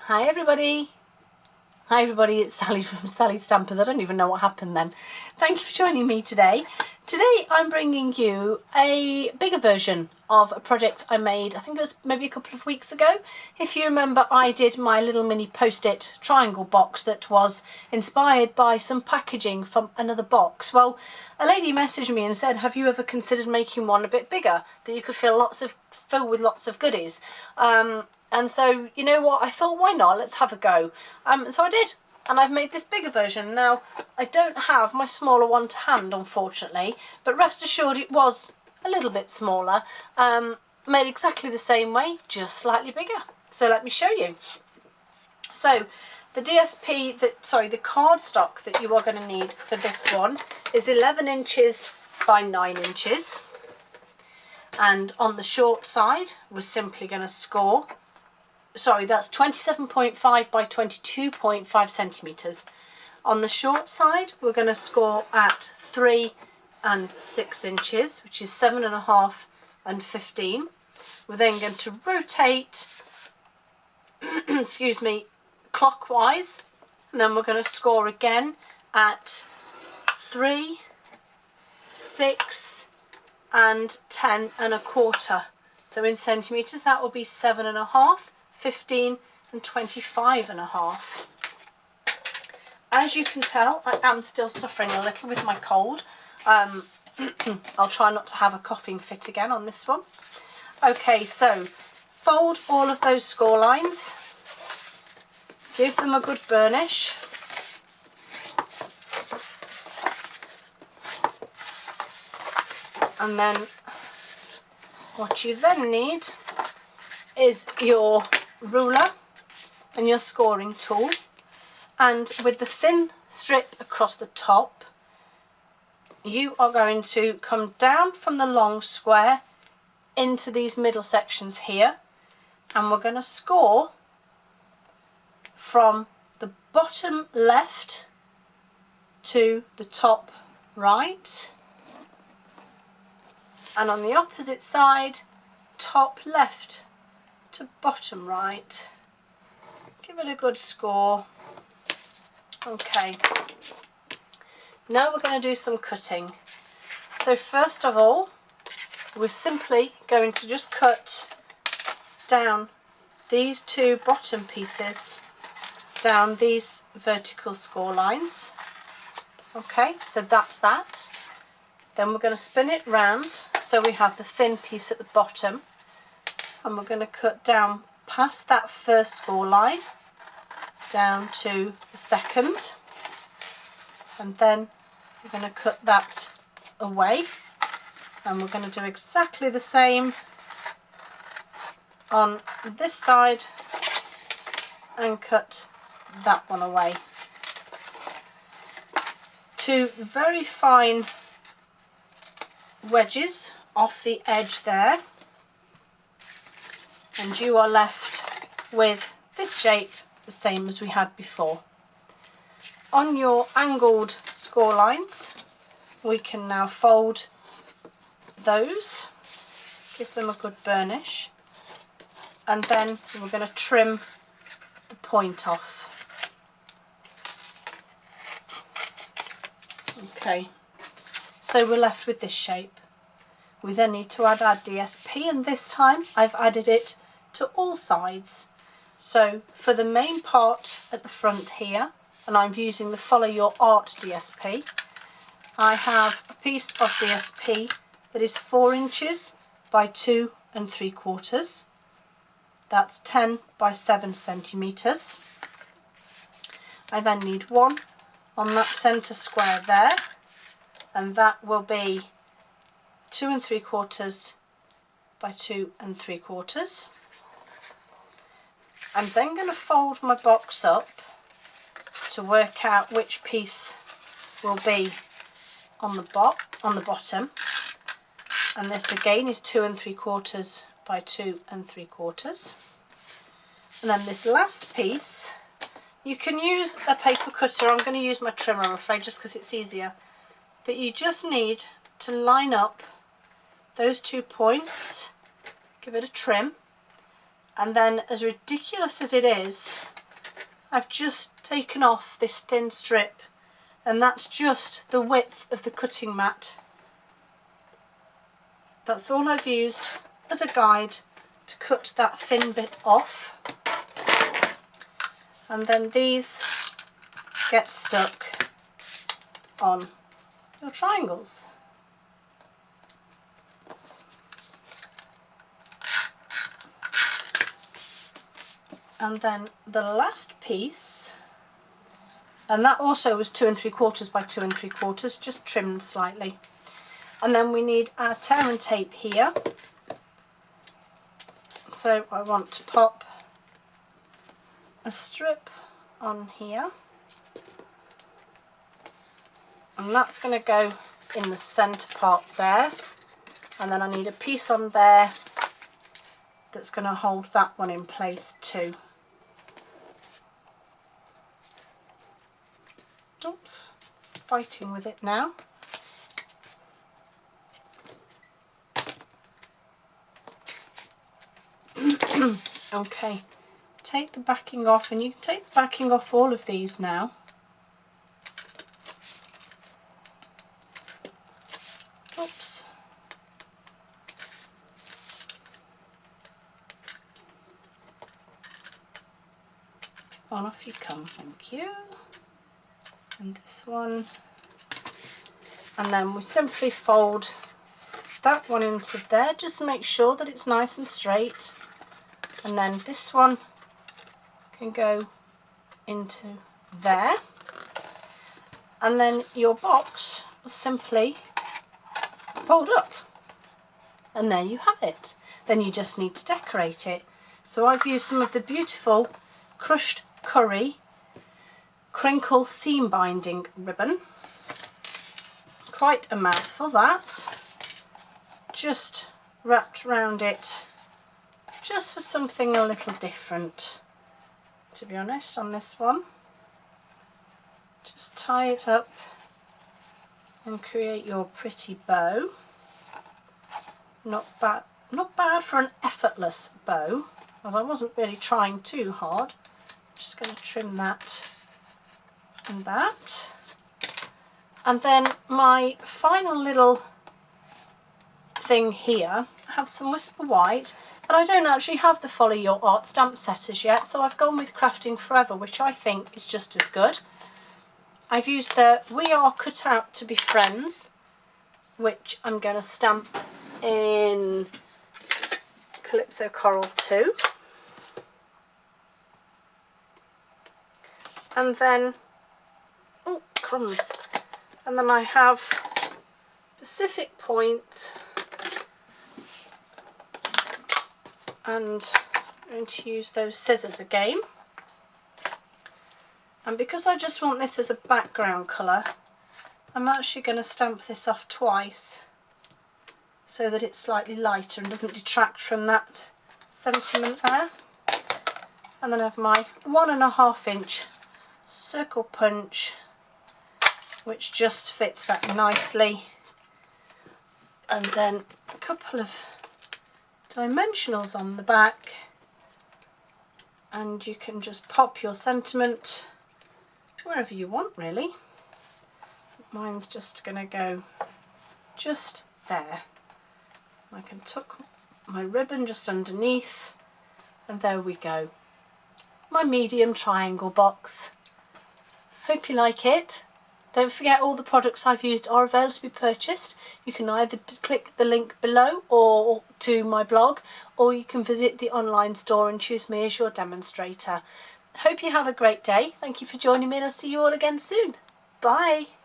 Hi everybody, it's Sally from Sally Stampers. I don't even know what happened then. Thank you for joining me today. Today I'm bringing you a bigger version of a project I made, I think it was maybe a couple of weeks ago. If you remember, I did my little mini post-it triangle box that was inspired by some packaging from another box. Well, a lady messaged me and said, have you ever considered making one a bit bigger that you could fill with lots of goodies? And so, you know what, I thought, why not? Let's have a go. So I did, and I've made this bigger version. Now, I don't have my smaller one to hand, unfortunately, but rest assured it was a little bit smaller. Made exactly the same way, just slightly bigger. So let me show you. So, the the cardstock that you are going to need for this one is 11 inches by 9 inches. And on the short side, we're simply going to score, that's 27.5 by 22.5 centimetres. On the short side, we're going to score at 3 and 6 inches, which is 7.5 and 15. We're then going to rotate, excuse me, clockwise, and then we're going to score again at 3, 6 and 10.25. So in centimetres, that will be 7.5, 15 and 25.5. As you can tell, I am still suffering a little with my cold. I'll try not to have a coughing fit again on this one. Okay, so fold all of those score lines, give them a good burnish, and then what you then need is your ruler and your scoring tool, and with the thin strip across the top, you are going to come down from the long square into these middle sections here, and we're going to score from the bottom left to the top right, and on the opposite side, top left to bottom right. Give it a good score. Okay, now we're going to do some cutting. So first of all, we're simply going to just cut down these two bottom pieces down these vertical score lines. Okay, so that's that. Then we're going to spin it round so we have the thin piece at the bottom, and we're going to cut down past that first score line down to the second, and then we're going to cut that away, and we're going to do exactly the same on this side and cut that one away. Two very fine wedges off the edge there, and you are left with this shape the same as we had before. On your angled score lines, we can now fold those, give them a good burnish, and then we're going to trim the point off. Okay, so we're left with this shape. We then need to add our DSP, and this time I've added it to all sides. So for the main part at the front here, and I'm using the Follow Your Art DSP, I have a piece of DSP that is 4 inches by 2 3/4. That's 10 by 7 centimetres. I then need one on that centre square there, and that will be 2 3/4 by 2 3/4. I'm then going to fold my box up to work out which piece will be on the bottom, and this again is 2 3/4 by 2 3/4. And then this last piece, you can use a paper cutter. I'm going to use my trimmer, I'm afraid, just because it's easier, but you just need to line up those 2 points, give it a trim, And then, as ridiculous as it is, I've just taken off this thin strip, and that's just the width of the cutting mat. That's all I've used as a guide to cut that thin bit off. And then these get stuck on your triangles. And then the last piece, and that also was 2 3/4 by 2 3/4, just trimmed slightly. And then we need our tear and tape here. So I want to pop a strip on here, and that's going to go in the centre part there, and then I need a piece on there that's going to hold that one in place too. Oops, fighting with it now. Okay, take the backing off, and you can take the backing off all of these now. Oops. Come on, off you come, thank you. And this one, and then we simply fold that one into there, just to make sure that it's nice and straight, and then this one can go into there, and then your box will simply fold up, and there you have it. Then you just need to decorate it. So I've used some of the beautiful crushed curry crinkle seam binding ribbon. Quite a mouthful that. Just wrapped around it just for something a little different, to be honest, on this one. Just tie it up and create your pretty bow. Not bad for an effortless bow, as I wasn't really trying too hard. I'm just going to trim that and that. And then my final little thing here, I have some Whisper White, and I don't actually have the Follow Your Art stamp setters yet, so I've gone with Crafting Forever, which I think is just as good. I've used the We Are Cut Out to Be Friends, which I'm going to stamp in Calypso Coral 2. And then, oh crumbs, and then I have Pacific Point, and I'm going to use those scissors again. And because I just want this as a background colour, I'm actually going to stamp this off twice so that it's slightly lighter and doesn't detract from that sentiment there. And then I have my 1.5 inch circle punch, which just fits that nicely, and then a couple of dimensionals on the back, and you can just pop your sentiment wherever you want really. Mine's just going to go just there. I can tuck my ribbon just underneath, and there we go. My medium triangle box. Hope you like it. Don't forget, all the products I've used are available to be purchased. You can either click the link below or to my blog, or you can visit the online store and choose me as your demonstrator. Hope you have a great day. Thank you for joining me, and I'll see you all again soon. Bye.